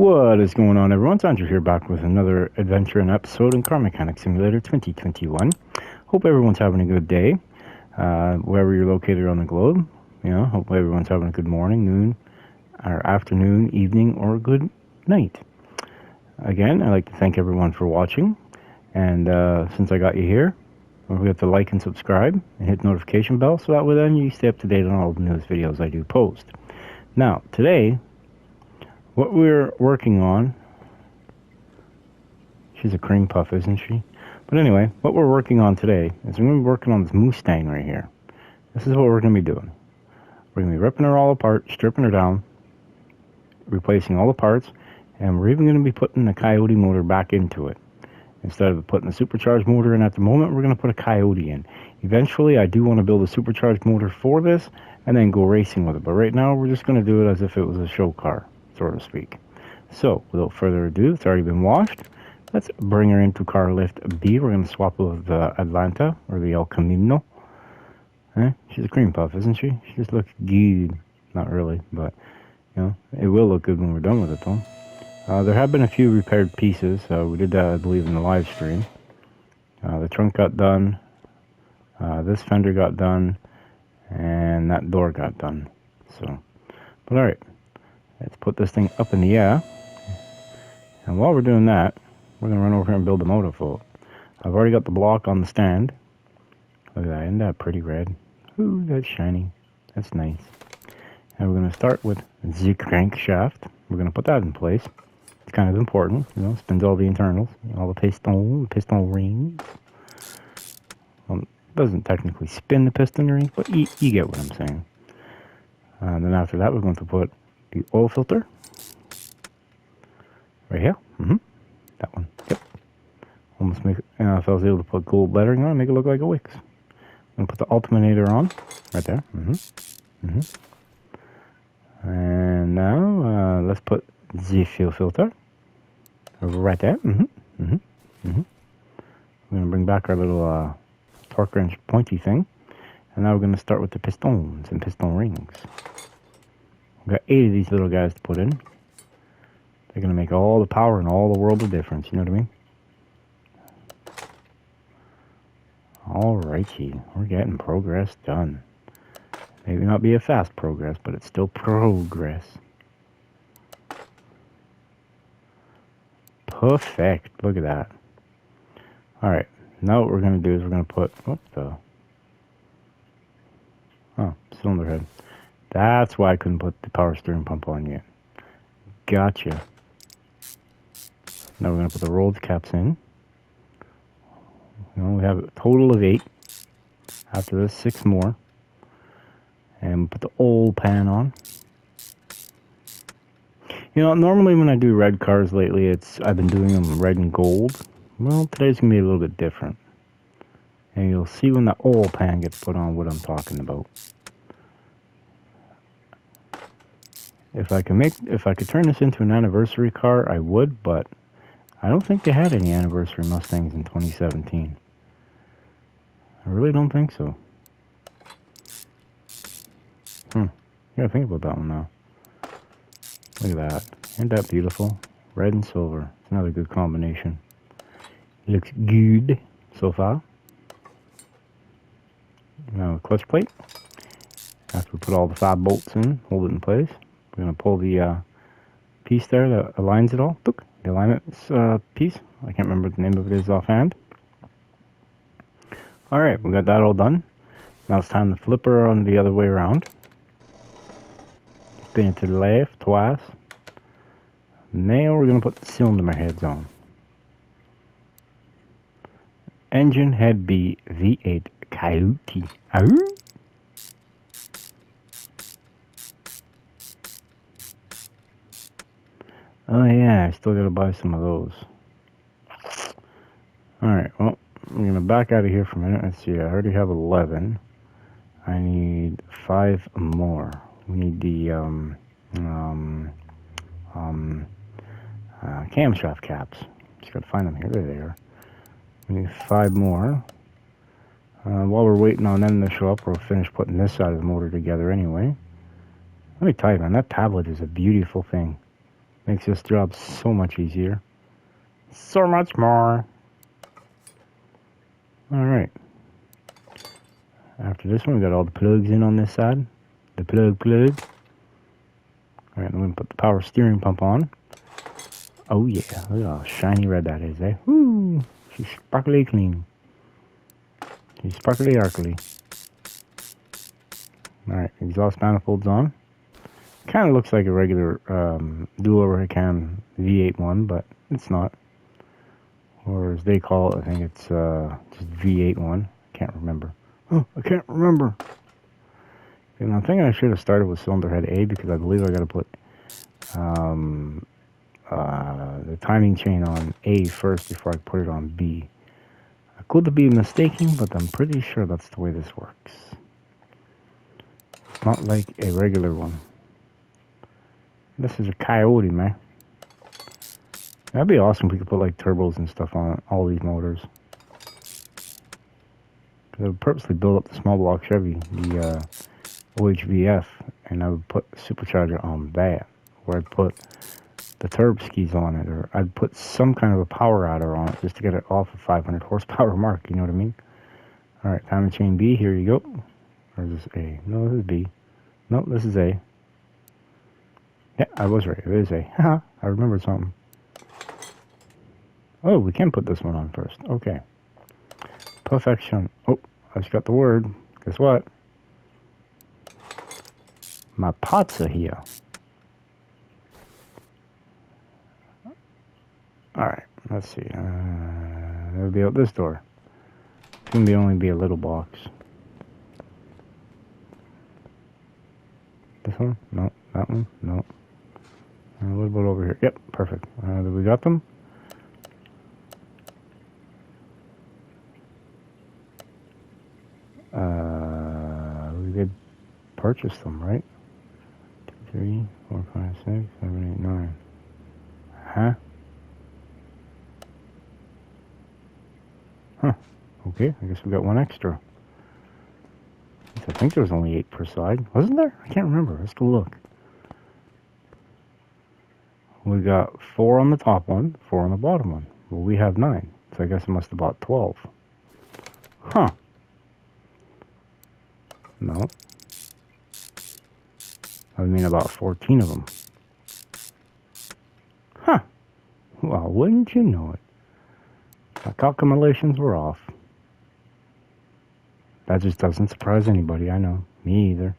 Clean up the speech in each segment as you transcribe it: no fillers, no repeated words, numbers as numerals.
What is going on, everyone? It's Andrew here, back with another adventure and episode in Car Mechanic Simulator 2021. Hope everyone's having a good day, wherever you're located on the globe. You know, hope everyone's having a good morning, noon, or afternoon, evening, or good night. Again, I'd like to thank everyone for watching, and since I got you here, don't forget to like and subscribe, and hit the notification bell, so that way then you stay up to date on all the newest videos I do post. Now, today, what we're working on, she's a cream puff, isn't she? But anyway, what we're working on today is we're going to be working on this Mustang right here. This is what we're going to be doing. We're going to be ripping her all apart, stripping her down, replacing all the parts, and we're even going to be putting the coyote motor back into it. Instead of putting the supercharged motor in at the moment, we're going to put a coyote in. Eventually, I do want to build a supercharged motor for this and then go racing with it. But right now, we're just going to do it as if it was a show car, so to speak. So, without further ado, it's already been washed. Let's bring her into car lift B. We're going to swap with the Atlanta, or the El Camino. She's a cream puff, isn't she? She just looks good. Not really, but, you know, it will look good when we're done with it, though. There have been a few repaired pieces. We did that, I believe, in the live stream. The trunk got done. This fender got done. And that door got done. So, but alright. Let's put this thing up in the air. And while we're doing that, we're going to run over here and build the motor for it. I've already got the block on the stand. Look at that. Isn't that pretty red? Ooh, that's shiny. That's nice. And we're going to start with the crankshaft. We're going to put that in place. It's kind of important, you know, spins all the internals, all the piston rings. Well, it doesn't technically spin the piston rings, but you get what I'm saying. And then after that, we're going to put the oil filter right here. That one. Yep. Almost make it, if I was able to put gold lettering on, make it look like a Wix. I'm going to put the alternator on right there. And now let's put the fuel filter right there. We're going to bring back our little torque wrench pointy thing. And now we're going to start with the pistons and piston rings. We've got 8 of these little guys to put in. They're going to make all the power and all the world of difference, you know what I mean? Alrighty, we're getting progress done. Maybe not be a fast progress, but it's still progress. Perfect, look at that. Alright, now what we're going to do is we're going to put, cylinder head. That's why I couldn't put the power steering pump on yet. Gotcha. Now we're going to put the rolled caps in. You know, we have a total of 8. After this, 6 more. And put the old pan on. You know, normally when I do red cars lately, I've been doing them red and gold. Well, today's going to be a little bit different. And you'll see when the oil pan gets put on what I'm talking about. If I could turn this into an anniversary car, I would, but I don't think they had any anniversary Mustangs in 2017. I really don't think so. You gotta think about that one now. Look at that. Isn't that beautiful? Red and silver. It's another good combination. Looks good so far. Now clutch plate. After we put all the 5 bolts in, hold it in place. We're going to pull the piece there that aligns it all. Look, the alignment piece. I can't remember what the name of it is offhand. Alright, we got that all done. Now it's time to flip her on the other way around. Spin it to the left twice. Now we're going to put the cylinder heads on. Engine head B V8 Coyote. Ow! Oh yeah, I still gotta buy some of those. Alright, well, I'm gonna back out of here for a minute. Let's see, I already have 11. I need 5 more. We need the camshaft caps. Just gotta find them here. There they are. We need 5 more. While we're waiting on them to show up, we'll finish putting this side of the motor together anyway. Let me tell you, man, that tablet is a beautiful thing. Makes this job so much easier. So much more. Alright. After this one, we got all the plugs in on this side. The plug. Alright, I'm going to put the power steering pump on. Oh yeah, look how shiny red that is, eh? Woo! She's sparkly clean. She's sparkly arcly. Alright, exhaust manifold's on. Kind of looks like a regular dual overhead cam V8 one, but it's not. Or as they call it, I think it's just V8 one. Can't remember. Oh, I can't remember. And I'm thinking I should have started with cylinder head A because I believe I got to put the timing chain on A first before I put it on B. I could be mistaken, but I'm pretty sure that's the way this works. It's not like a regular one. This is a Coyote, man. That'd be awesome if we could put like turbos and stuff on all these motors. I would purposely build up the small block Chevy, the OHVF, and I would put a supercharger on that, where I'd put the turb skis on it, or I'd put some kind of a power adder on it just to get it off a 500 horsepower mark, you know what I mean? Alright, timing chain B, here you go. Or is this A? No, this is B. No, this is A. Yeah, I was right, it is A. Haha, I remembered something. Oh, we can put this one on first. Okay. Perfection. Oh, I just got the word. Guess what? My pots are here. Alright, let's see. It'll be out this door. It's going to only be a little box. This one? No. That one? No. A little bit over here. Yep, perfect. We got them? We did purchase them, right? 2, 3, 4, 5, 6, 7, 8, 9. Huh? Huh. Okay, I guess we got one extra. I think there was only 8 per side. Wasn't there? I can't remember. Let's go look. We got 4 on the top one, 4 on the bottom one. Well, we have 9. So I guess I must have bought 12. Huh. No. I mean about 14 of them. Huh. Well, wouldn't you know it? My calculations were off. That just doesn't surprise anybody, I know. Me either.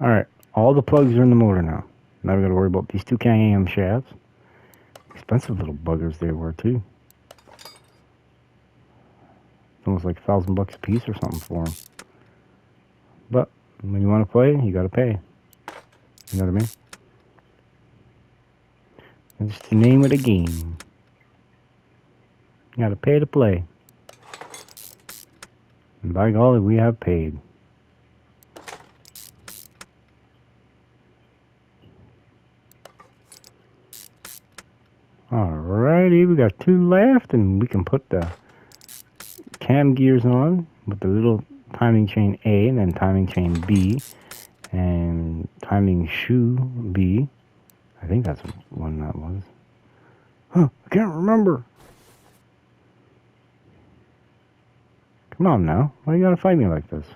Alright, all the plugs are in the motor now. Now we gotta worry about these 2 Can-Am shafts. Expensive little buggers they were, too. Almost like $1,000 a piece or something for them. But when you want to play, you got to pay. You know what I mean? It's the name of the game. You got to pay to play. And by golly, we have paid. Alrighty, we got 2 left, and we can put the cam gears on with the little timing chain A and then timing chain B and timing shoe B. I think that's one that was. Huh, I can't remember. Come on now. Why you gotta fight me like this?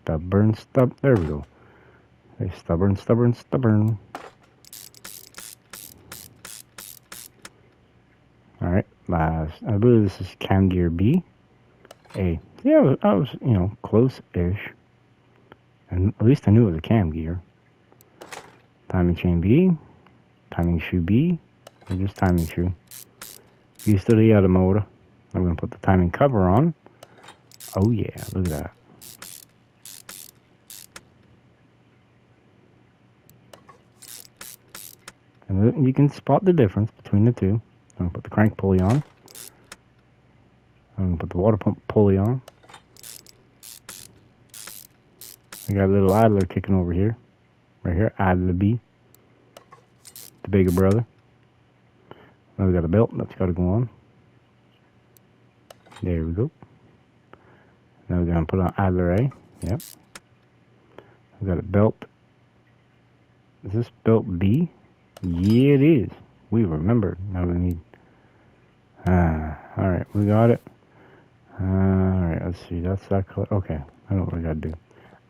Stubborn. There we go. Hey, stubborn. Alright, last. I believe this is cam gear B. A. Yeah, I was, you know, close-ish. And at least I knew it was a cam gear. Timing chain B. Timing shoe B. Or just timing shoe. Used to the other motor. I'm going to put the timing cover on. Oh yeah, look at that. And you can spot the difference between the two. I'm going to put the crank pulley on. I'm going to put the water pump pulley on. I got a little idler kicking over here. Right here, idler B. The bigger brother. Now we got a belt that's got to go on. There we go. Now we're going to put on idler A. Yep. We got it belt. Is this belt B? Yeah, it is. We remembered. Now we need... alright, we got it. Alright, let's see. That's that color. Okay, I know what we gotta do.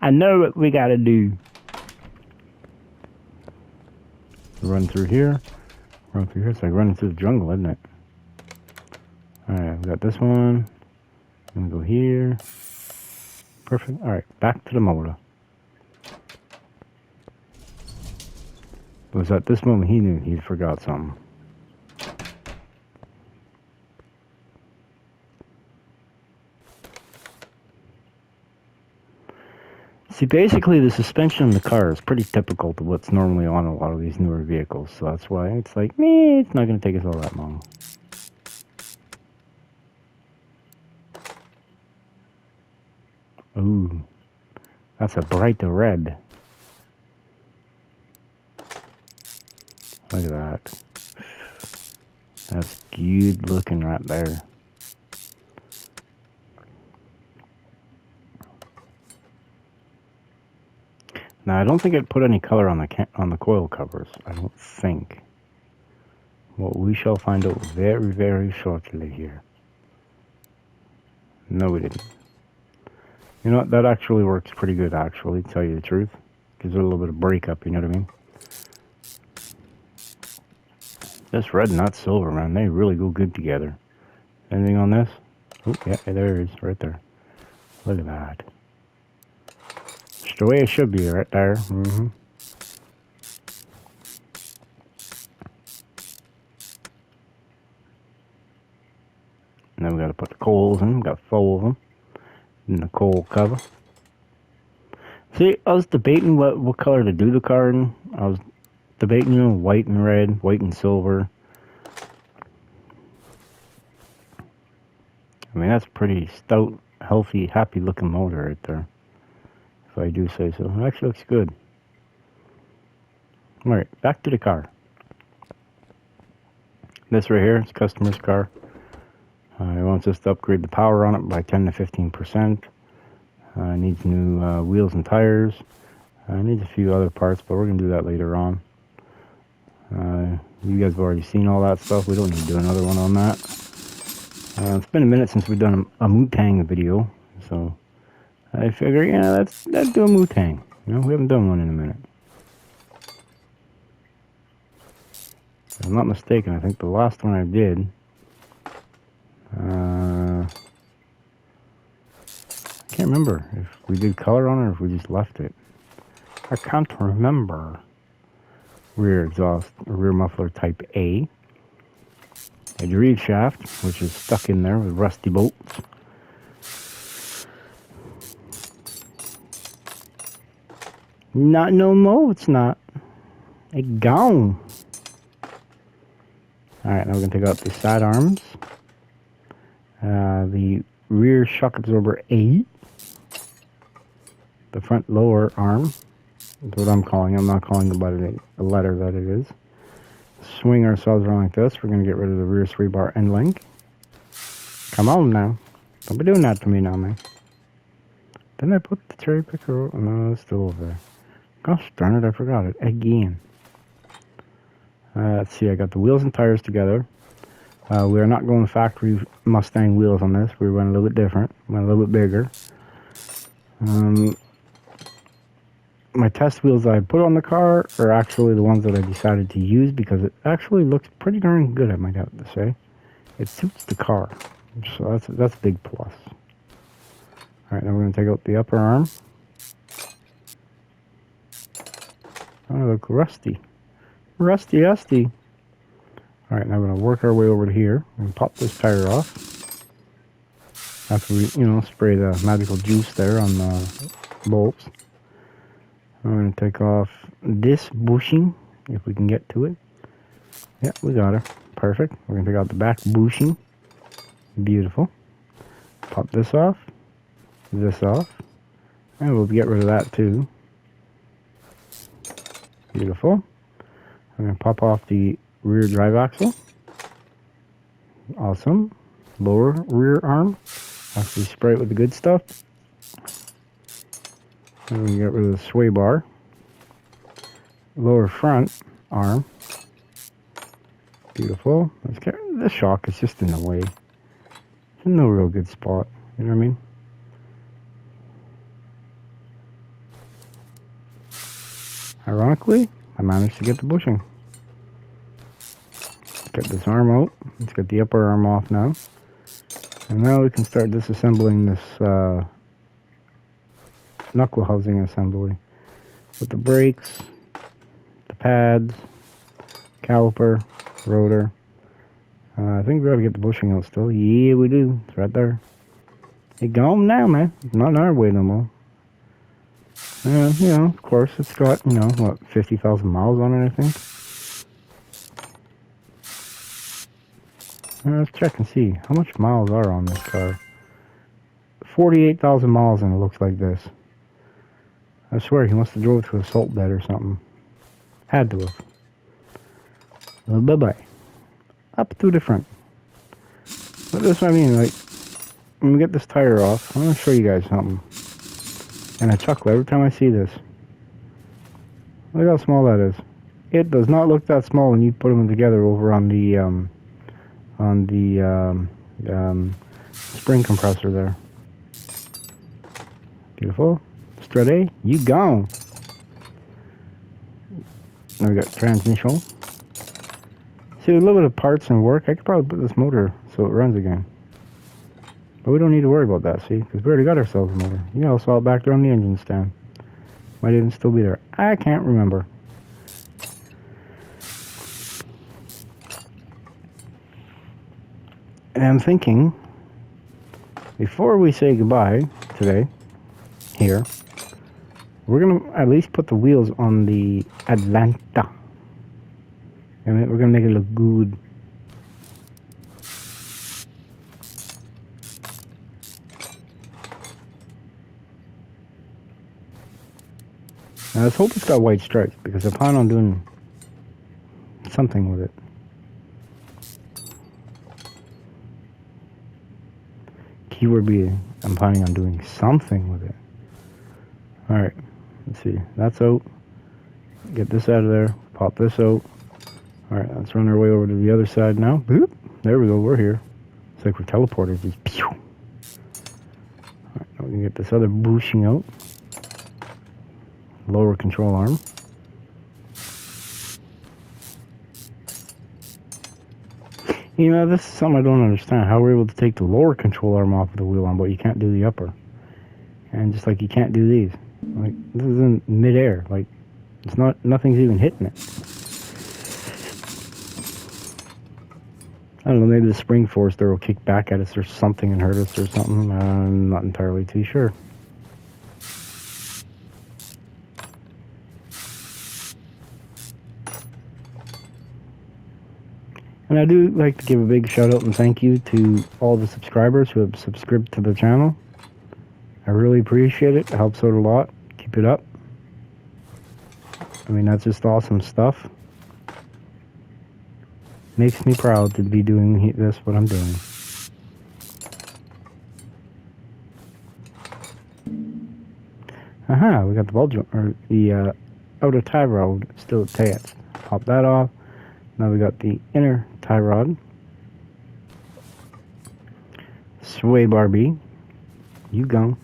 I know what we gotta do. Run through here. Run through here. It's like running through the jungle, isn't it? Alright, we got this one. I'm gonna go here. Perfect. Alright, back to the motor. It was at this moment he knew he forgot something. See, basically the suspension in the car is pretty typical to what's normally on a lot of these newer vehicles, so that's why it's like, meh, it's not going to take us all that long. Ooh, that's a bright red. Look at that. That's good looking right there. Now I don't think it put any color on the coil covers. I don't think. Well, we shall find out very, very shortly here. No, we didn't. You know what? That actually works pretty good. Actually, to tell you the truth, gives it a little bit of breakup. You know what I mean? This red and that silver, man, they really go good together. Anything on this? Oh, yeah, there it is, right there. Look at that. It's the way it should be, right there. Mm-hmm. And then we got to put the coils in. We got 4 of them in the coil cover. See, I was debating what color to do the car in. I was debating, you know, white and red, white and silver. I mean, that's pretty stout, healthy, happy looking motor right there, if I do say so. It actually looks good. Alright, back to the car. This right here is customer's car. He wants us to upgrade the power on it by 10 to 15%. Needs new wheels and tires. Needs a few other parts, but we're going to do that later on. You guys have already seen all that stuff. We don't need to do another one on that. It's been a minute since we've done a Mustang video, so I figure, yeah, let's do a Mustang. You know, we haven't done one in a minute. If I'm not mistaken, I think the last one I did, I can't remember if we did color on it or if we just left it. I can't remember. Rear exhaust, rear muffler type A. A drive shaft, which is stuck in there with rusty bolts. Not no more, it's not. It's gone. Alright, now we're going to take out the side arms. The rear shock absorber A. The front lower arm. That's what I'm calling it. I'm not calling it by the letter that it is. Swing ourselves around like this. We're going to get rid of the rear 3-bar end link. Come on now. Don't be doing that to me now, man. Didn't I put the cherry picker? No, it's still over there. Gosh darn it, I forgot it again. Let's see, I got the wheels and tires together. We are not going factory Mustang wheels on this. We went a little bit different. Went a little bit bigger. My test wheels I put on the car are actually the ones that I decided to use because it actually looks pretty darn good, I might have to say. It suits the car, so that's a big plus. Alright, now we're going to take out the upper arm. Oh, look rusty. Rusty. Alright, now we're going to work our way over to here and pop this tire off. After we, spray the magical juice there on the bolts. I'm going to take off this bushing, if we can get to it. Yeah, we got her. Perfect. We're going to take out the back bushing. Beautiful. Pop this off. This off. And we'll get rid of that too. Beautiful. I'm going to pop off the rear drive axle. Awesome. Lower rear arm. After we spray it with the good stuff. And we can get rid of the sway bar. Lower front arm. Beautiful. The shock is just in the way. It's in no real good spot. You know what I mean? Ironically, I managed to get the bushing. Get this arm out. Let's get the upper arm off now. And now we can start disassembling this knuckle housing assembly. With the brakes, the pads, caliper, rotor. I think we gotta get the bushing out still. Yeah, we do. It's right there. It's gone now, man. It's not in our way no more. You know, of course, it's got, you know, what, 50,000 miles on it, I think. Let's check and see how much miles are on this car. 48,000 miles, and it looks like this. I swear he must have drove to a salt bed or something. Had to have. Well, bye-bye. Up to the front. But that's what I mean, like, when we get this tire off, I'm going to show you guys something. And I chuckle every time I see this. Look how small that is. It does not look that small when you put them together over on the spring compressor there. Beautiful. Straight A, you gone. Now we got transmission. See, with a little bit of parts and work, I could probably put this motor so it runs again. But we don't need to worry about that, see? Because we already got ourselves a motor. You know, saw it back there on the engine stand. Might even still be there. I can't remember. And I'm thinking, before we say goodbye today, here, we're going to at least put the wheels on the Atlanta. And we're going to make it look good. Now let's hope it's got white stripes, because I plan on doing something with it. Keyword being, I'm planning on doing something with it. Alright, let's see. That's out. Get this out of there. Pop this out. Alright, let's run our way over to the other side now. Boop. There we go, we're here. It's like we're teleported. Just pew. Alright, now we can get this other bushing out. Lower control arm. You know, this is something I don't understand. How we're able to take the lower control arm off of the wheel arm, but you can't do the upper. And just like you can't do these. Like, this is in midair. Like, it's not, nothing's even hitting it. I don't know, maybe the spring force there will kick back at us or something and hurt us or something. I'm not entirely too sure. And I do like to give a big shout out and thank you to all the subscribers who have subscribed to the channel. I really appreciate it. It helps out a lot. Keep it up. I mean, that's just awesome stuff. Makes me proud to be doing this, what I'm doing. Aha, we got the ball joint, or the outer tie rod still attached. Pop that off. Now we got the inner tie rod. Sway bar B. You go.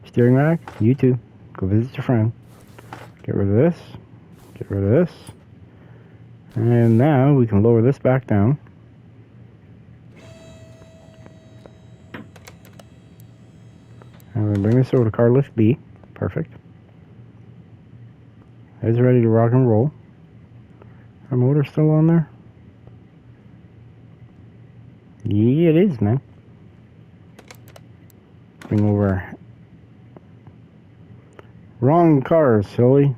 Steering rack. You too. Go visit your friend. Get rid of this. Get rid of this. And now we can lower this back down. And we're going to bring this over to car lift B. Perfect. It's ready to rock and roll. Our motor still on there? Yeah, it is, man. Bring over. Wrong car, silly. I'm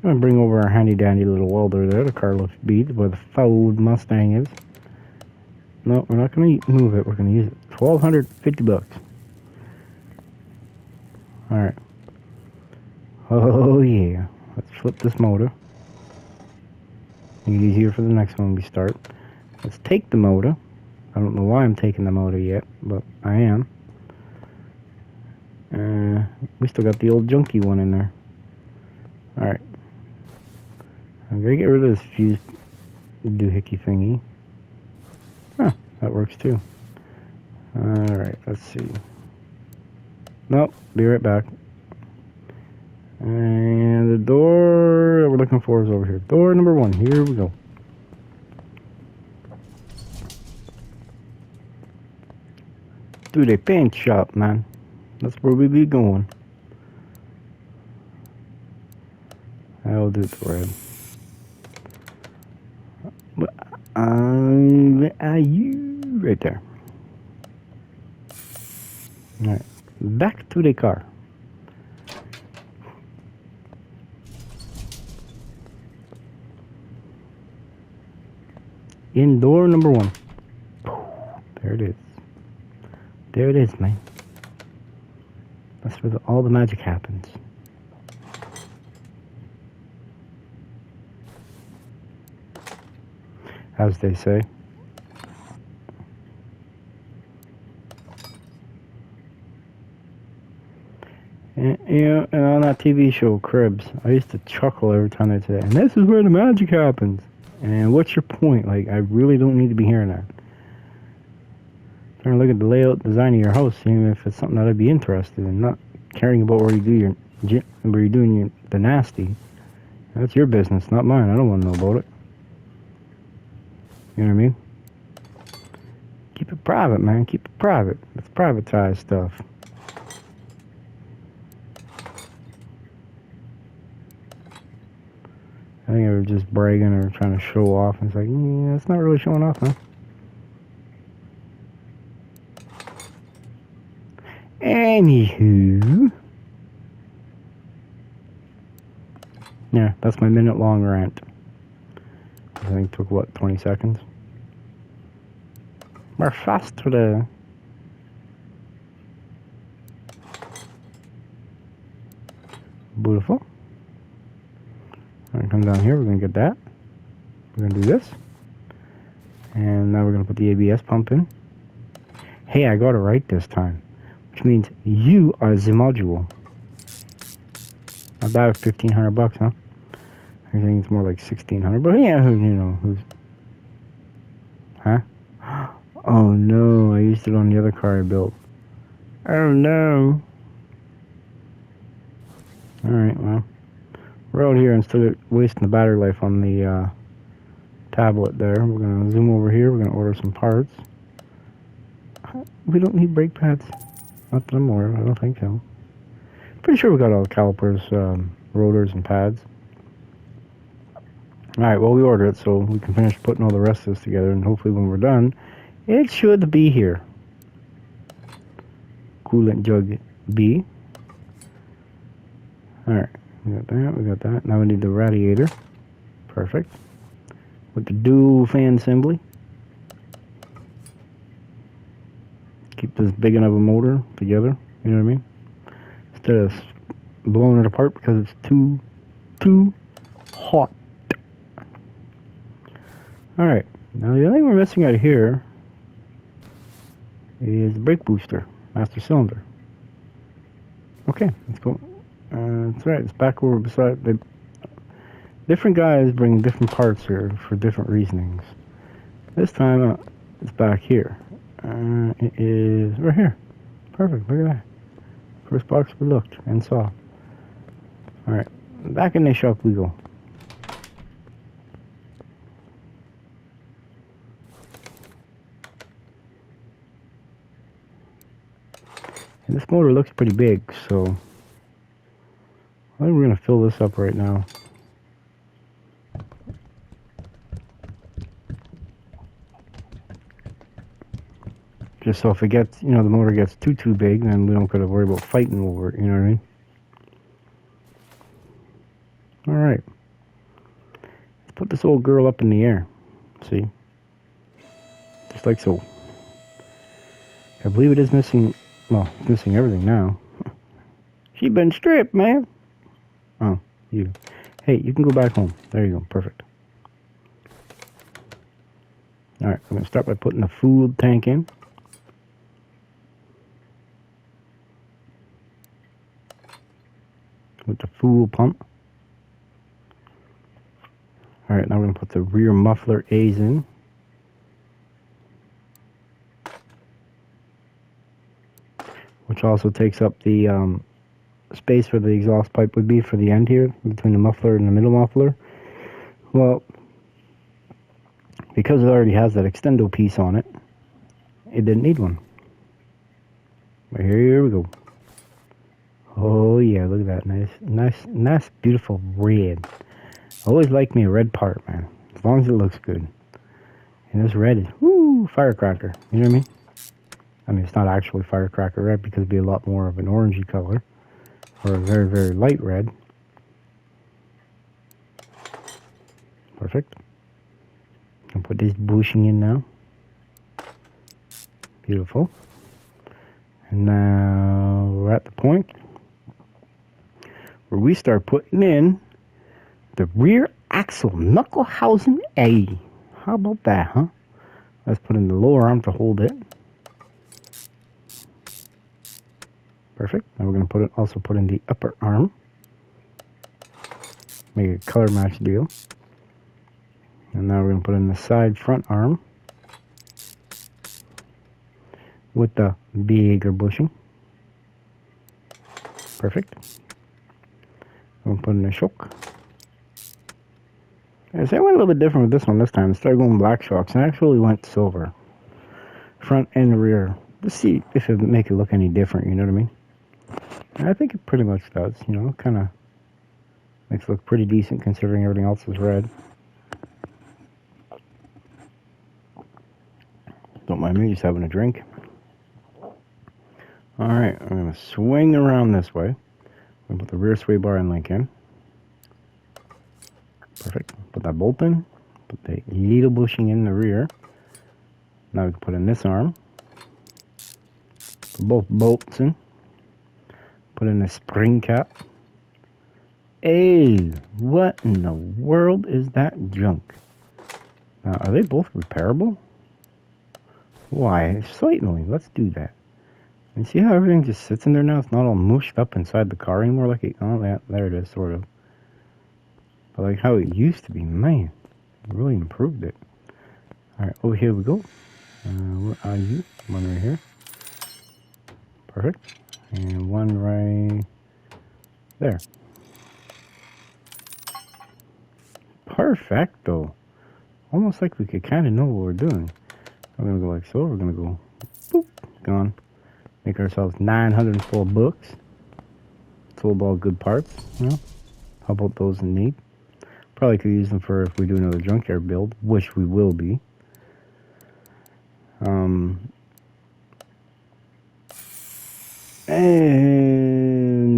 gonna bring over our handy dandy little welder there, the car lift B, where the Ford Mustang is. No, we're not gonna move it. We're gonna use it. $1,250. All right. Oh yeah. Let's flip this motor. Make it easier for the next one we start. Let's take the motor. I don't know why I'm taking the motor yet, but I am. We still got the old junky one in there. Alright. I'm gonna get rid of this fuse doohickey thingy. Huh, that works too. Alright, let's see. Nope, be right back. And the door that we're looking for is over here. Door number 1, here we go. To the paint shop, man. That's where we be going. I'll do it red. Where are you? Right there. Alright. Back to the car. In door number 1. There it is. There it is, man. That's where all the magic happens. As they say. And on that TV show, Cribs, I used to chuckle every time they say, and this is where the magic happens. And what's your point? Like, I really don't need to be hearing that. Trying to look at the layout design of your house, seeing if it's something that I'd be interested in, not caring about where you do where you're doing the nasty. That's your business, not mine. I don't want to know about it. You know what I mean? Keep it private, man. Keep it private. It's privatized stuff. I think they were just bragging or trying to show off. And it's like, yeah, it's not really showing off, huh? Anywho. Yeah, that's my minute-long rant. I think it took, what, 20 seconds? We're fast today. Beautiful. We're going to come down here. We're going to get that. We're going to do this. And now we're going to put the ABS pump in. Hey, I got it right this time. Which means you are the module. Not bad at $1,500, huh? I think it's more like $1,600. But yeah, you know, who's... Huh? Oh no, I used it on the other car I built. Oh no. Alright, well. We're out here and still wasting the battery life on the tablet there. We're going to zoom over here. We're going to order some parts. We don't need brake pads. Not that I'm aware of. I don't think so. Pretty sure we got all the calipers, rotors, and pads. Alright, well, we ordered it so we can finish putting all the rest of this together, and hopefully when we're done, it should be here. Coolant jug B. Alright, we got that. Now we need the radiator. Perfect. With the dual fan assembly. Keep this big enough a motor together, you know what I mean? Instead of blowing it apart because it's too hot. Alright, now the only thing we're missing out here is the brake booster, master cylinder. Okay, let's go. That's right, it's back over beside the... Different guys bring different parts here for different reasonings. This time, it's back here. It is right here. Perfect, look at that. First box we looked and saw. Alright, back in the shop we go. And this motor looks pretty big, so I think we're going to fill this up right now. Just so if it gets, you know, the motor gets too big, then we don't got to worry about fighting over it, you know what I mean? Alright. Let's put this old girl up in the air. See? Just like so. I believe it is missing, well, it's missing everything now. She been stripped, man. Oh, you. Hey, you can go back home. There you go. Perfect. Alright, I'm going to start by putting the food tank in. fuel pump. Alright, now we're going to put the rear muffler A's in. Which also takes up the space where the exhaust pipe would be for the end here, between the muffler and the middle muffler. Well, because it already has that extendo piece on it, it didn't need one. But here we go. Oh yeah, look at that. Nice, beautiful red. I always like me a red part, man. As long as it looks good. And this red is, woo, firecracker. You know what I mean? I mean, it's not actually firecracker red because it'd be a lot more of an orangey color. Or a very, very light red. Perfect. I'll put this bushing in now. Beautiful. And now we're at the point where we start putting in the rear axle knuckle housing A. How about that, huh? Let's put in the lower arm to hold it. Perfect. Now we're going to also put in the upper arm. Make a color match deal. And now we're going to put in the side front arm with the bigger bushing. Perfect. I'm going to put in a shock. I went a little bit different with this one this time. I started going black shocks and I actually went silver. Front and rear. Let's see if it make it look any different, you know what I mean? And I think it pretty much does, you know, kind of makes it look pretty decent considering everything else is red. Don't mind me just having a drink. Alright, I'm going to swing around this way. I'm going to put the rear sway bar and link in. Perfect. Put that bolt in. Put the little bushing in the rear. Now we can put in this arm. Put both bolts in. Put in the spring cap. Hey, what in the world is that junk? Now, are they both repairable? Why? Certainly. Let's do that. And see how everything just sits in there now? It's not all mushed up inside the car anymore. Like it, oh, yeah, there it is, sort of. But like how it used to be, man. It really improved it. Alright, over here we go. Where are you? One right here. Perfect. And one right there. Perfecto. Almost like we could kind of know what we're doing. We're going to go like so. We're going to go boop, gone. Make ourselves 904 bucks. It's all good parts, you know. How about those in need? Probably could use them for if we do another junkyard build, which we will be. And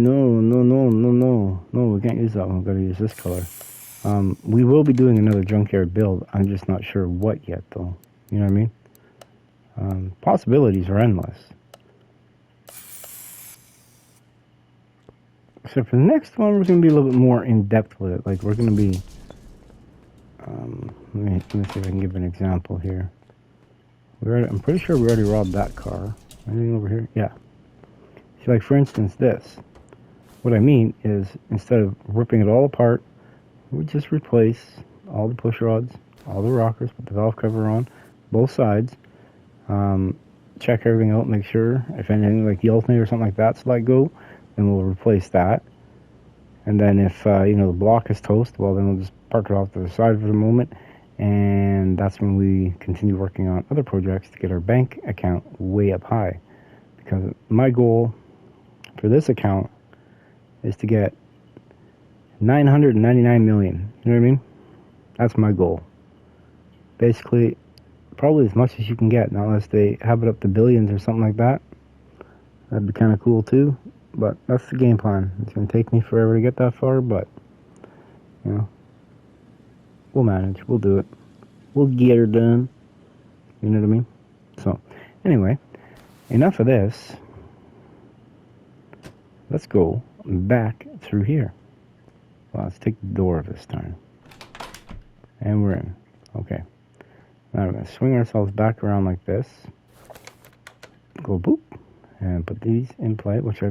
no, we can't use that one. We've got to use this color. We will be doing another junkyard build. I'm just not sure what yet, though. You know what I mean? Possibilities are endless. Except for the next one, we're going to be a little bit more in-depth with it. Like, we're going to be... let me see if I can give an example here. I'm pretty sure we already robbed that car. Anything over here? Yeah. See, like, for instance, this. What I mean is, instead of ripping it all apart, we just replace all the push rods, all the rockers, put the valve cover on, both sides. Check everything out, make sure if anything like the alternator or something like that's let go, then we'll replace that. And then if you know, the block is toast, well, then we'll just park it off to the side for the moment, and that's when we continue working on other projects to get our bank account way up high. Because my goal for this account is to get 999 million. You know what I mean? That's my goal. Basically, probably as much as you can get, not unless they have it up to billions or something like that. That'd be kind of cool too. But that's the game plan. It's going to take me forever to get that far, but, you know, we'll manage. We'll do it. We'll get her done. You know what I mean? So, anyway, enough of this. Let's go back through here. Well, let's take the door this time. And we're in. Okay. Now we're going to swing ourselves back around like this. Go boop. And put these in play, which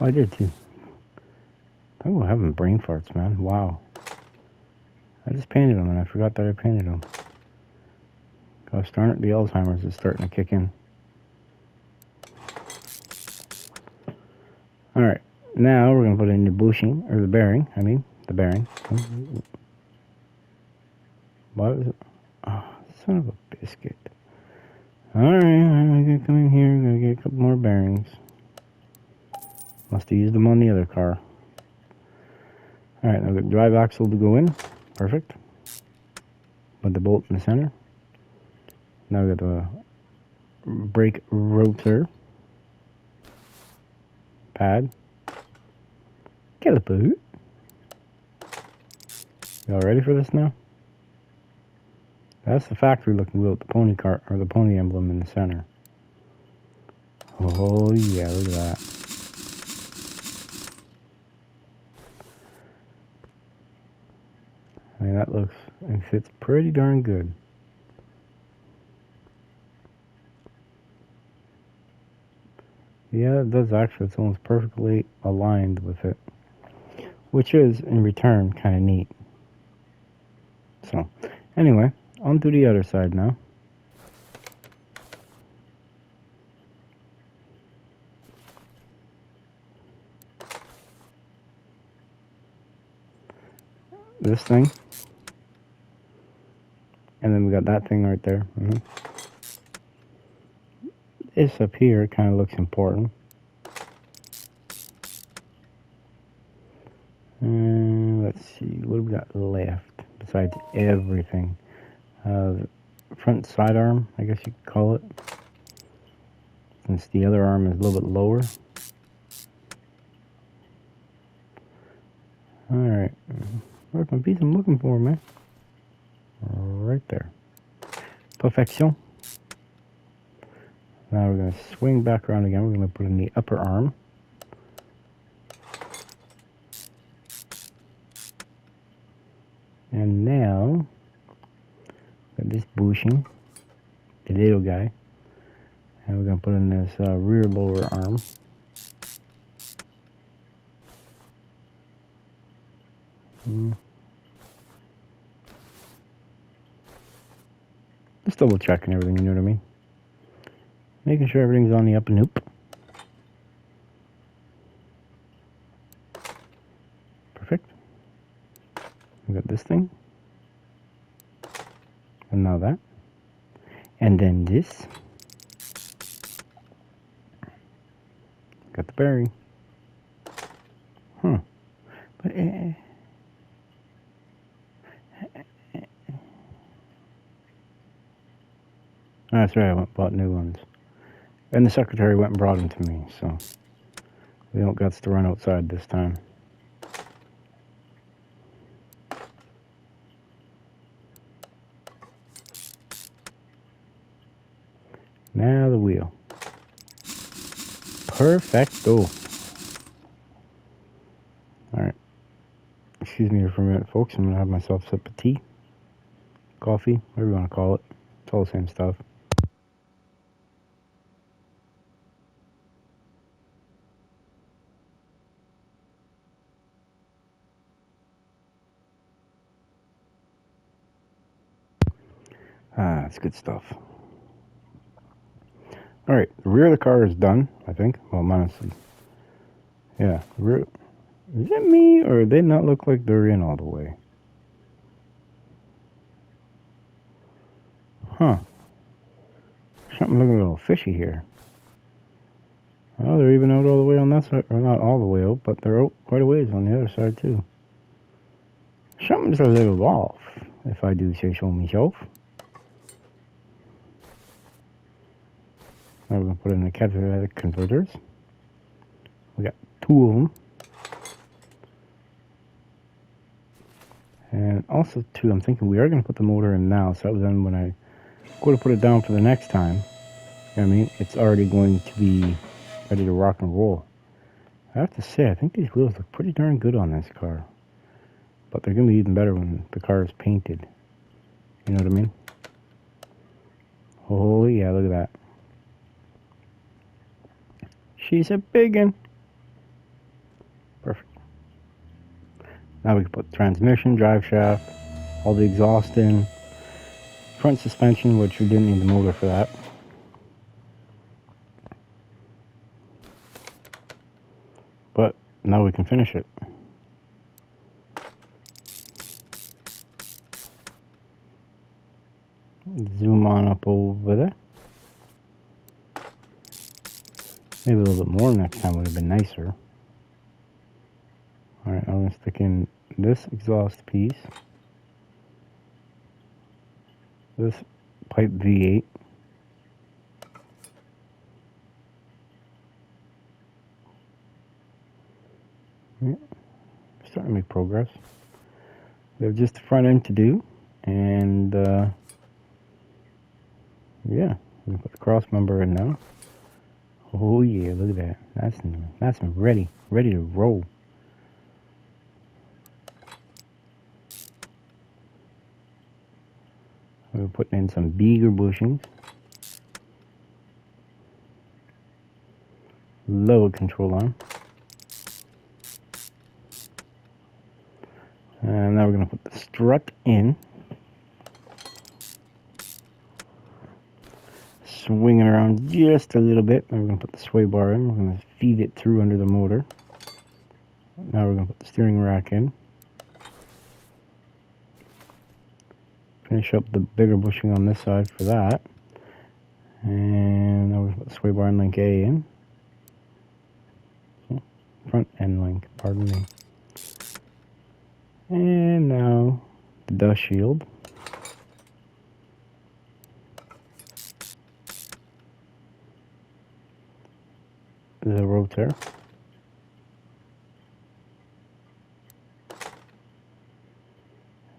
I did too. Oh, I'm having brain farts, man. Wow. I just painted them and I forgot that I painted them. Gosh darn it, the Alzheimer's is starting to kick in. Alright, now we're going to put in the bushing, or the bearing, the bearing. What is it? Oh, son of a biscuit. Alright, I'm going to come in here, I'm going to get a couple more bearings. Must have used them on the other car. Alright, now the drive axle to go in. Perfect. Put the bolt in the center. Now we got the brake rotor. Pad. Caliper. Y'all ready for this now? That's the factory looking wheel with the pony cart, or the pony emblem in the center. Oh yeah, look at that. I mean, that looks and fits pretty darn good. Yeah, it does actually. It's almost perfectly aligned with it, which is, in return, kind of neat. So, anyway, on to the other side now. This thing. And then we got that thing right there. This up here kind of looks important. Let's see, what do we got left besides everything? Front sidearm, I guess you could call it. Since the other arm is a little bit lower. Alright. Where's my piece I'm looking for, man? Right there. Perfection. Now we're going to swing back around again. We're going to put in the upper arm. And now, got this bushing, the little guy. And we're going to put in this rear lower arm. Just double checking everything, you know what I mean? Making sure everything's on the up and up. Perfect. We got this thing. And now that. And then this. Got the bearing. Huh. But that's right, I went and bought new ones. And the secretary went and brought them to me, so we don't guts to run outside this time. Now the wheel. Perfecto. Alright. Excuse me for a minute, folks. I'm going to have myself a sip of tea, coffee, whatever you want to call it. It's all the same stuff. Ah, it's good stuff. Alright, the rear of the car is done, I think. Well, honestly. Yeah, the rear. Is it me, or they not look like they're in all the way? Huh. Something looking a little fishy here. Oh, they're even out all the way on that side. Or not all the way out, but they're out quite a ways on the other side, too. Something's a little off, if I do say so myself. Now we're going to put in the catalytic converters. We got 2 of them. And also, too, I'm thinking we are going to put the motor in now, so that was then when I go to put it down for the next time. You know what I mean? It's already going to be ready to rock and roll. I have to say, I think these wheels look pretty darn good on this car. But they're going to be even better when the car is painted. You know what I mean? Oh, yeah, look at that. She's a big one. Perfect. Now we can put transmission, drive shaft, all the exhaust in, front suspension, which we didn't need the motor for that. But now we can finish it. Zoom on up over there. Maybe a little bit more next time would have been nicer. Alright, I'm going to stick in this exhaust piece. This pipe V8. Yeah, starting to make progress. We have just the front end to do, and yeah, we put the cross member in now. Oh yeah, look at that. That's ready to roll. We're putting in some bigger bushings. Lower control arm. And now we're going to put the strut in. Swing it around just a little bit. Then we're going to put the sway bar in. We're going to feed it through under the motor. Now we're going to put the steering rack in. Finish up the bigger bushing on this side for that. And now we're going to put the sway bar and link A in. Front end link, pardon me. And now the dust shield. The rotor.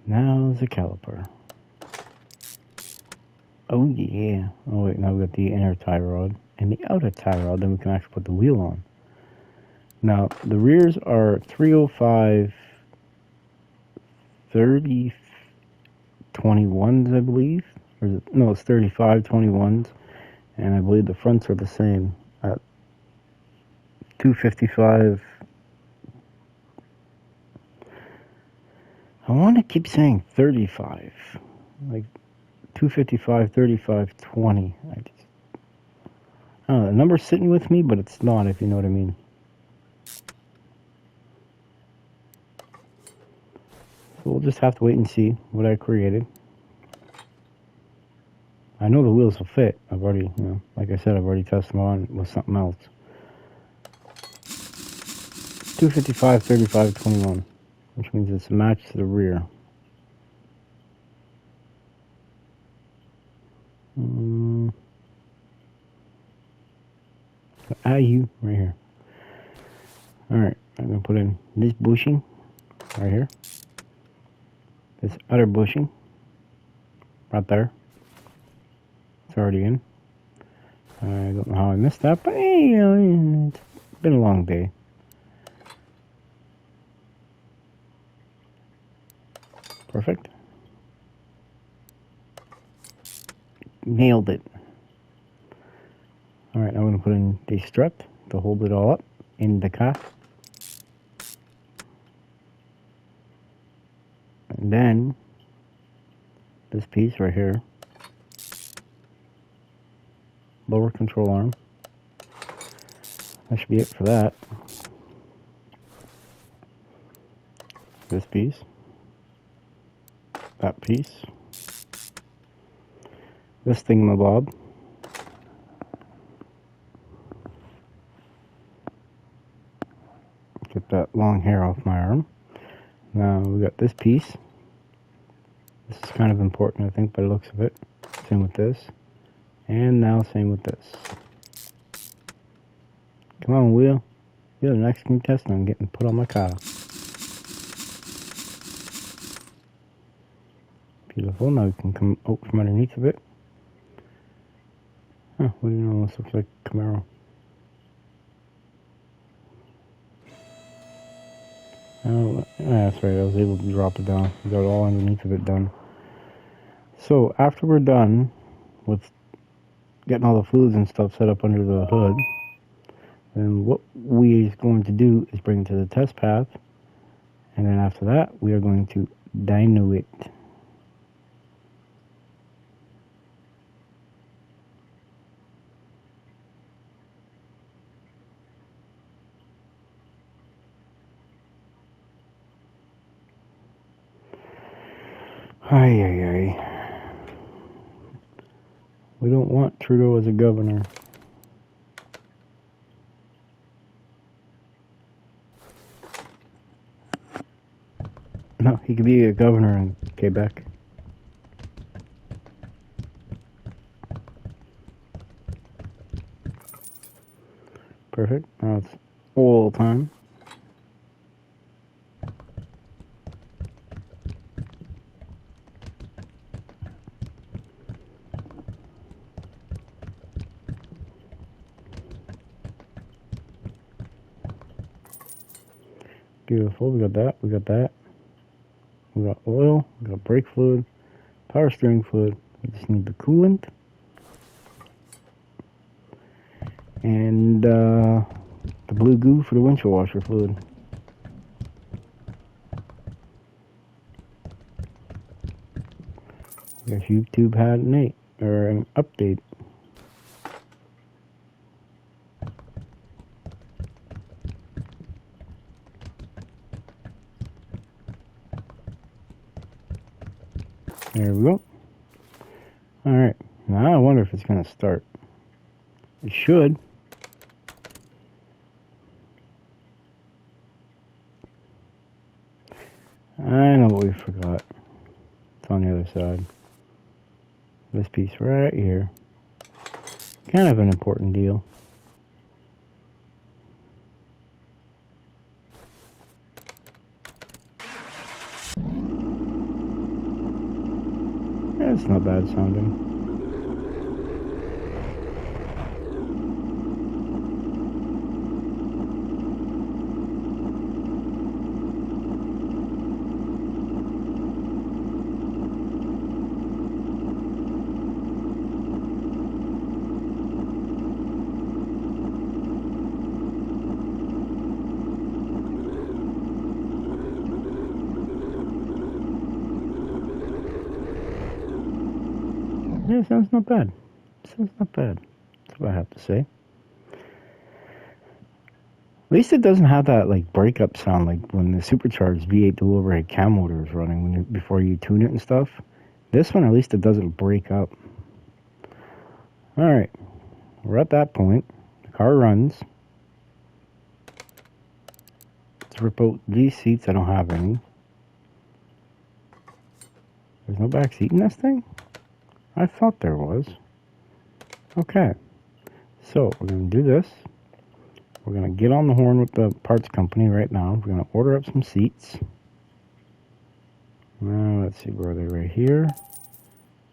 Now the caliper. Oh yeah. Oh wait, now we got the inner tie rod and the outer tie rod, then we can actually put the wheel on. Now the rears are 305 30 21s, I believe. Or is it, no, it's 35 21s, and I believe the fronts are the same at 255. I want to keep saying 35, like 255, 35, 20. I don't know, the number's sitting with me, but it's not, if you know what I mean. So we'll just have to wait and see what I created. I know the wheels will fit. I've already, you know, like I said, I've already tested them on with something else. 255, 35, 21, which means it's a match to the rear. IU right here. Alright, I'm going to put in this bushing right here. This other bushing right there. It's already in. I don't know how I missed that, but hey, you know, it's been a long day. Perfect. Nailed it. Alright, I'm going to put in the strut to hold it all up in the car. And then this piece right here, lower control arm. That should be it for that. This piece, that piece, this thingamabob. Get that long hair off my arm. Now we got this piece. This is kind of important, I think, by the looks of it. Same with this. And now same with this. Come on, wheel. You're the next contestant I'm getting put on my car. Beautiful. Now we can come out from underneath of it. Huh, what do you know? This looks like Camaro. Oh, that's right. I was able to drop it down. We got all underneath of it done. So after we're done with getting all the fluids and stuff set up under the hood, then what we're going to do is bring it to the test path And then after that, we are going to dyno it. Ay, ay, ay. We don't want Trudeau as a governor. No, he could be a governor in Quebec. Perfect. Now it's oil time. Beautiful. We got that. We got that. We got oil. We got brake fluid. Power steering fluid. We just need the coolant. And the blue goo for the windshield washer fluid. I guess YouTube had an update. There we go. Alright, now I wonder if it's going to start. It should. I know what we forgot. It's on the other side. This piece right here. Kind of an important deal. It's not bad sounding. Yeah, sounds not bad. Sounds not bad. That's what I have to say. At least it doesn't have that like breakup sound like when the supercharged V8 dual overhead cam motor is running before you tune it and stuff. This one, at least it doesn't break up. Alright, we're at that point. The car runs. Let's rip out these seats. I don't have any. There's no back seat in this thing? I thought there was. Okay, so we're going to do this. We're going to get on the horn with the parts company right now. We're going to order up some seats. Let's see, where are they? Right here.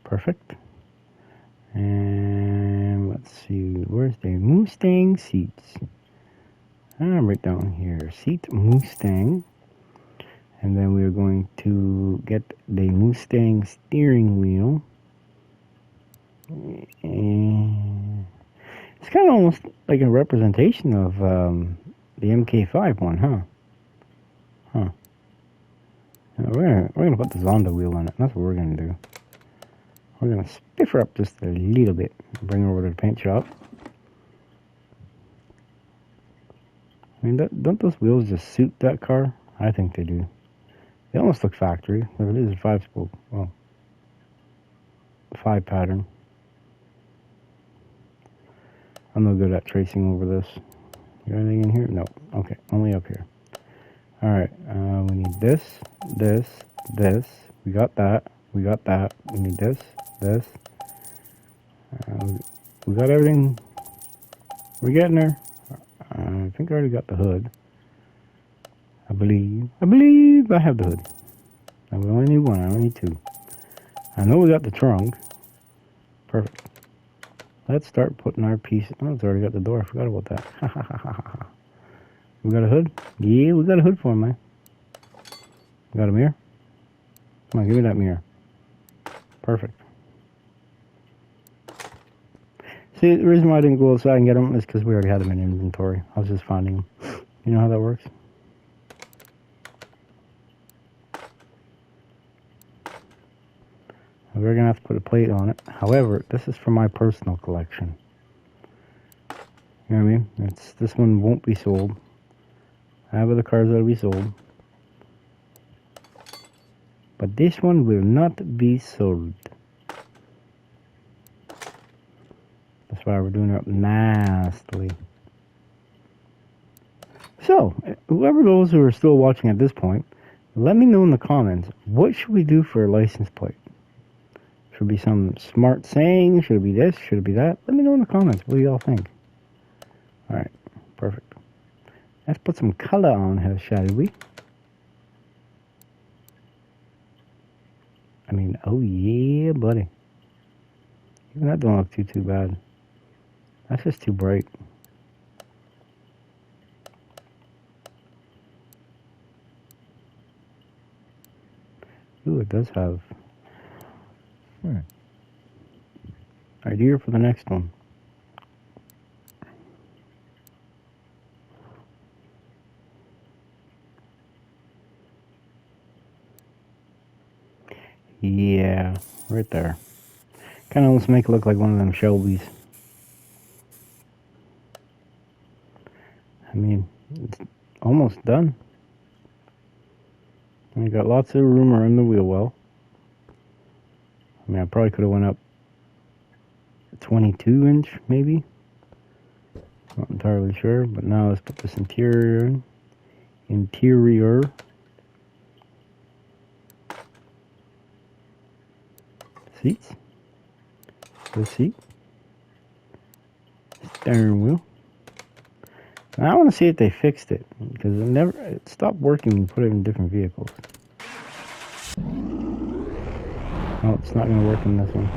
Perfect. And let's see, where's the Mustang seats? Right down here. Seat Mustang. And then we're going to get the Mustang steering wheel. And it's kind of almost like a representation of the MK5 one, huh? We're gonna put the Zonda wheel on it. That's what we're gonna do. We're gonna spiff her up just a little bit. Bring her over to the paint shop. I mean, don't those wheels just suit that car? I think they do. They almost look factory. There it is, a 5-spoke. Well, 5 pattern. I'm no good at tracing over this. You got anything in here? No. Okay, only up here. Alright, we need this, this, this. We got that. We got that. We need this, this. We got everything. We're getting there. I think I already got the hood. I believe I have the hood. Now we only need one. I don't need two. I know we got the trunk. Perfect. Let's start putting our pieces. Oh, it's already got the door. I forgot about that. We got a hood? Yeah, we got a hood for him, man. We got a mirror? Come on, give me that mirror. Perfect. See, the reason why I didn't go outside and get them is because we already had them in inventory. I was just finding them. You know how that works? We're gonna have to put a plate on it. However, this is for my personal collection. You know what I mean? This one won't be sold. I have other cars that'll be sold. But this one will not be sold. That's why we're doing it up nicely. So, whoever those who are still watching at this point, let me know in the comments, what should we do for a license plate? Should it be some smart saying? Should it be this? Should it be that? Let me know in the comments. What do y'all think? Alright, perfect. Let's put some color on here, shall we? I mean, oh yeah, buddy. Even that don't look too bad. That's just too bright. Ooh, it does have... idea for the next one. Yeah, right there. Kind of almost make it look like one of them Shelbys. I mean, it's almost done. And I got lots of room around the wheel well. I mean, I probably could have went up 22 inch, maybe. Not entirely sure, but now let's put this interior in. Interior. Seats. The seat. Steering wheel. Now I want to see if they fixed it, because it stopped working when you put it in different vehicles. Oh, it's not going to work in this one.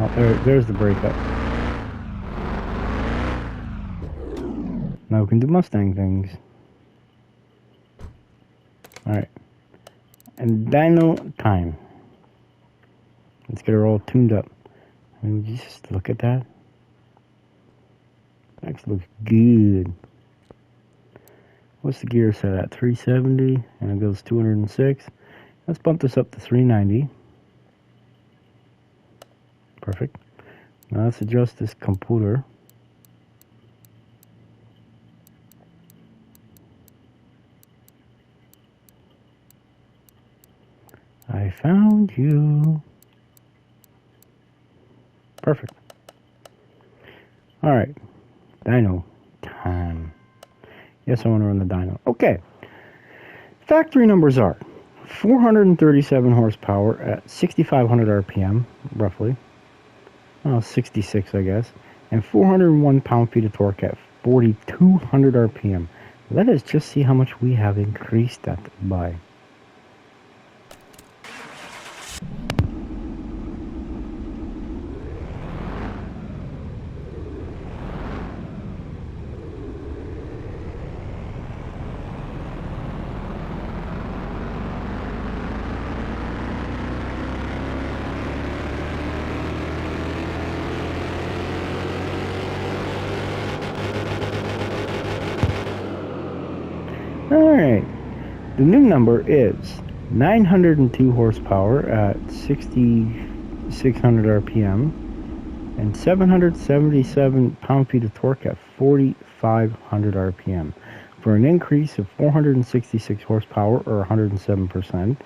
Oh, there's the breakup. Now we can do Mustang things. Alright. And dyno time. Let's get her all tuned up. I mean, just look at that. Actually looks good. What's the gear set at? 370, and it goes 206. Let's bump this up to 390. Perfect. Now let's adjust this computer. I found you. Perfect. Alright. Dyno time. Yes, I want to run the dyno. Okay. Factory numbers are 437 horsepower at 6,500 RPM, roughly. 66, I guess. And 401 pound-feet of torque at 4,200 RPM. Let us just see how much we have increased that by. Alright, the new number is 902 horsepower at 6,600 RPM and 777 pound-feet of torque at 4,500 RPM for an increase of 466 horsepower or 107%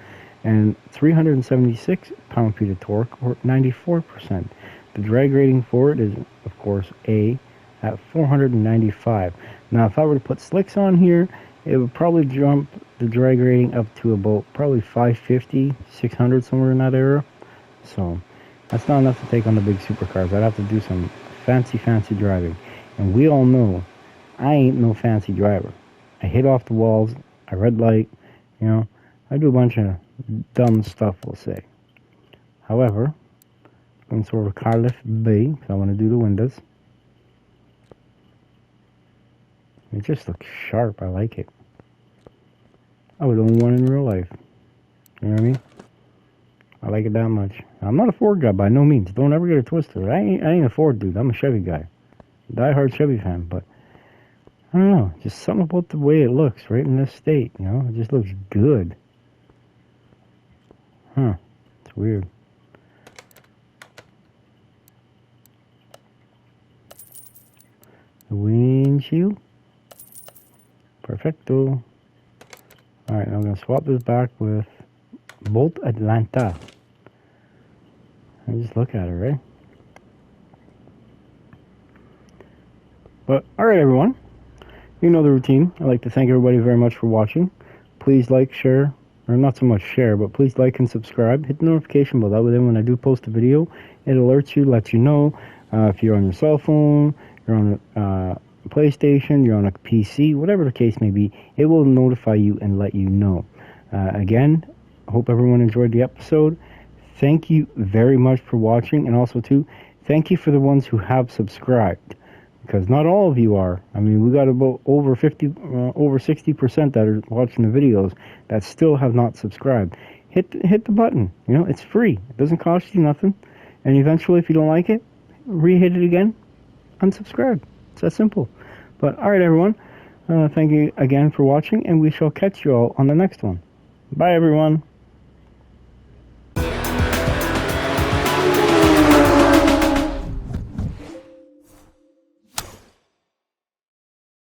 and 376 pound-feet of torque or 94%. The drag rating for it is, of course, A at 495. Now, if I were to put slicks on here, it would probably jump the drag rating up to about probably 550, 600, somewhere in that area. So that's not enough to take on the big supercars. I'd have to do some fancy driving. And we all know I ain't no fancy driver. I hit off the walls, I red light, you know, I do a bunch of dumb stuff, we'll say. However, I'm sort of car lift B, because I want to do the windows. It just looks sharp, I like it. I would own one in real life. You know what I mean? I like it that much. I'm not a Ford guy by no means. Don't ever get it twisted. I ain't a Ford dude. I'm a Chevy guy. Die-hard Chevy fan, but I don't know. Just something about the way it looks right in this state, you know? It just looks good. Huh. It's weird. The windshield. Perfecto. Alright, now I'm going to swap this back with Bolt Atlanta. And just look at it, right? But, alright everyone. You know the routine. I'd like to thank everybody very much for watching. Please like, share, or not so much share, but please like and subscribe. Hit the notification bell. That way then when I do post a video, it alerts you, lets you know. If you're on your cell phone, you're on a PlayStation, you're on a PC, whatever the case may be, it will notify you and let you know. Again, I hope everyone enjoyed the episode. Thank you very much for watching, and also too, thank you for the ones who have subscribed, because not all of you are. I mean, we got about over 60% that are watching the videos that still have not subscribed. Hit the button. You know, it's free. It doesn't cost you nothing. And eventually, if you don't like it, re-hit it again, unsubscribe. It's that simple. But alright everyone, thank you again for watching, and we shall catch you all on the next one. Bye everyone.